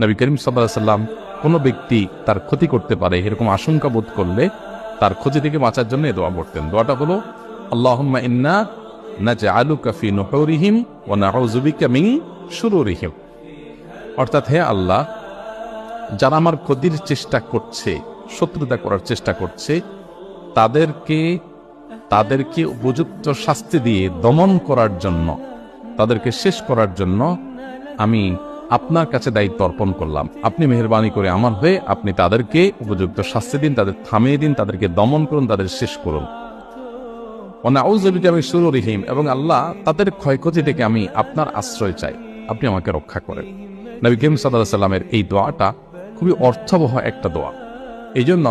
নবী করিম সাল্লাল্লাহু আলাইহি সাল্লাম কোনো ব্যক্তি তার ক্ষতি করতে পারে এরকম আশঙ্কা বোধ করলে তার ক্ষতি থেকে বাঁচার জন্য এই দোয়া পড়তেন। দোয়াটা হলো আল্লাহুম্মা ইন্না নাজআলুকা ফি নুহুরিহিম ওয়া নাউযু বিকা মিন শুরুরিহিম। অর্থাৎ হে আল্লাহ, যারা আমার ক্ষতির চেষ্টা করছে, শত্রুতা করার চেষ্টা করছে, তাদেরকে উপযুক্ত শাস্তি দিয়ে দমন করার জন্য, তাদেরকে শেষ করার জন্য আমি আপনার কাছে দায়িত্ব অর্পণ করলাম। আপনি মেহেরবানি করে আমার হয়ে আপনি তাদেরকে উপযুক্ত শাস্তি দিন, তাদের থামিয়ে দিন, তাদেরকে দমন করুন, তাদের শেষ করুন। নাউযু বিকা মিন শুরুরিহিম, এবং আল্লাহ তাদের ক্ষয়ক্ষতি থেকে আমি আপনার আশ্রয় চাই, আপনি আমাকে রক্ষা করেন। নবী করিম সাল্লাল্লাহু আলাইহি সাল্লামের এই দোয়াটা খুবই অর্থবহ একটা দোয়া। এই জন্য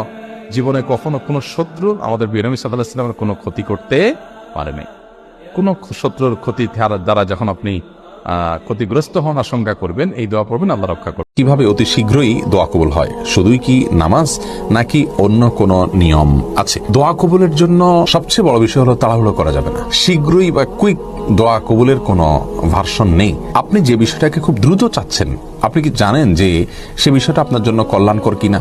জীবনে কখনো কোনো শত্রু আমাদের নবী সাল্লাল্লাহু আলাইহি সাল্লামের কোনো ক্ষতি করতে পারেনি। কোনো শত্রুর ক্ষতি দ্বারা যখন আপনি ক্ষতিগ্রস্ত হন, আশঙ্কা করবেন, এই দোয়া পড়বেন, আল্লাহ রক্ষা করবেন। কিভাবে অতি শীঘ্রই দোয়া কবুল হয়? শুধুই কি নামাজ, নাকি অন্য কোনো নিয়ম আছে? দোয়া কবুলের জন্য সবচেয়ে বড় বিষয় হলো তাড়াহুড়ো করা যাবে না। শীঘ্রই বা কুইক দোয়া কবুলের কোনো ভার্সন নেই। আপনি যে বিষয়টাকে খুব দ্রুত চাচ্ছেন, আপনি কি জানেন যে সে বিষয়টা আপনার জন্য কল্যাণকর কিনা?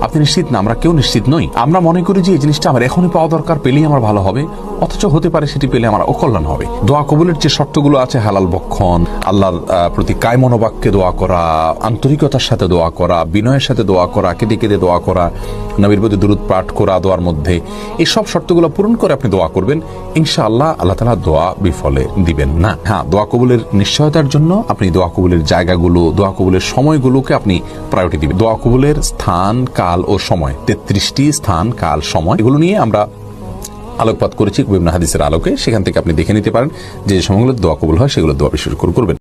আপনি নিশ্চিত না, আমরা কেউ নিশ্চিত নই। আমরা মনে করি যে এই জিনিসটা আমার এখনই পাওয়া দরকার, পেলেই আমার ভালো হবে, অথচ হতে পারে সেটি পেলে আমার অকল্যাণ হবে। দোয়া কবুলের যে শর্তগুলো আছে, হালাল বক্ষণ, আল্লাহর প্রতি কায় মনোবাক্যে দোয়া করা, আন্তরিকতার সাথে দোয়া করা, বিনয়ের সাথে দোয়া করা, কেঁদে কেঁদে দোয়া করা, নবীর প্রতি দুরূদ পাঠ করা দোয়ার মধ্যে, এই সব শর্তগুলো পূরণ করে আপনি দোয়া করবেন, ইনশাআল্লাহ আল্লাহ তাআলা দোয়া বিফলে দিবেন না। হ্যাঁ, দোয়া কবুলের নিশ্চয়তার জন্য আপনি দোয়া কবুলের জায়গাগুলো, দোয়া কবুলের সময়গুলোকে আপনি প্রায়োরিটি দিবেন। দোয়া কবুলের স্থান, কাল ও সময়, 33টি স্থান, কাল, সময়, এগুলো নিয়ে আমরা আলোকপাত করেছি বিভিন্ন হাদিসের আলোকে। সেখান থেকে আপনি দেখে নিতে পারেন যে সময়গুলো দোয়া কবুল হয়, সেগুলো দোয়া বেশি করে করবেন।